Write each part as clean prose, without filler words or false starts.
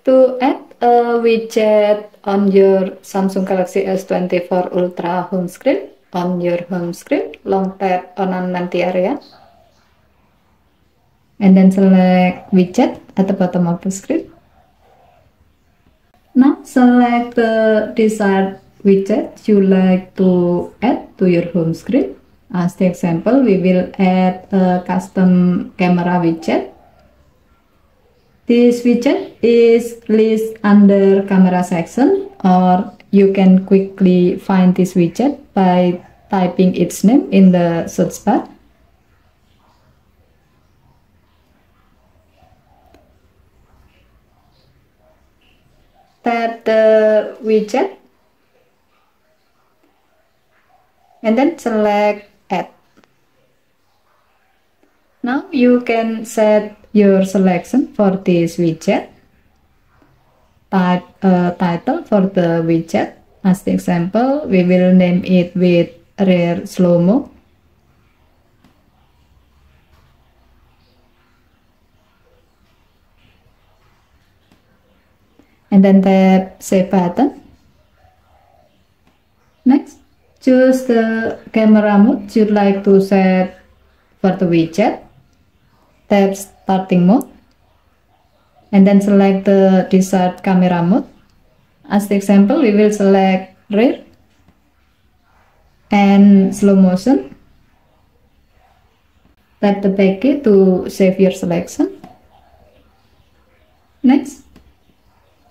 To add a widget on your Samsung Galaxy S24 Ultra home screen, on your home screen, long tap on an empty area, and then select widget at the bottom of the screen. Now select the desired widget you like to add to your home screen. As the example, we will add a custom camera widget. This widget is listed under camera section, or you can quickly find this widget by typing its name in the search bar. Tap the widget and then select add. Now you can set your selection for this widget. Type a title for the widget. As the example, we will name it with rare slow-mo. And then tap save button. Next, choose the camera mode you'd like to set for the widget. Tap starting mode and then select the desired camera mode. As the example, we will select rear and slow motion. Tap the back key to save your selection. Next,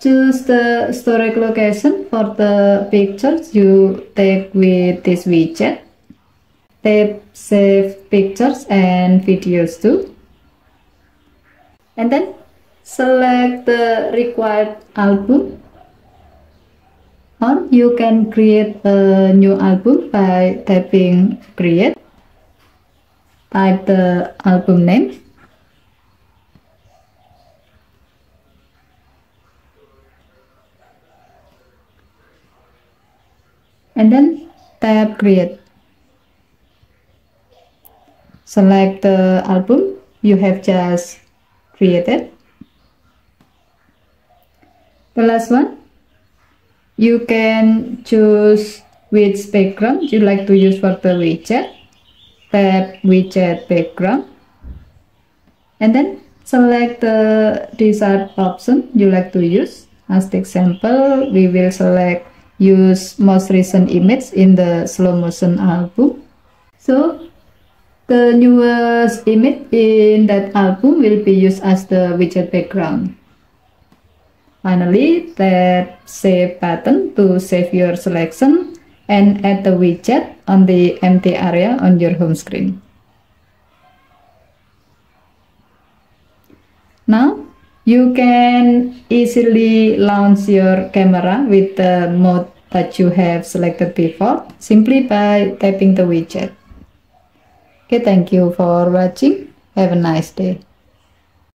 choose the storage location for the pictures you take with this widget. Tap save pictures and videos too. And then select the required album, or you can create a new album by tapping create. Type the album name and then tap create. Select the album you have just created. The last one, you can choose which background you like to use for the widget. Tap widget background and then select the desired option you like to use. As the example, we will select use most recent image in the slow motion album. So the newest image in that album will be used as the widget background. Finally, tap save button to save your selection and add the widget on the empty area on your home screen. Now you can easily launch your camera with the mode that you have selected before simply by tapping the widget. Okay, thank you for watching. Have a nice day.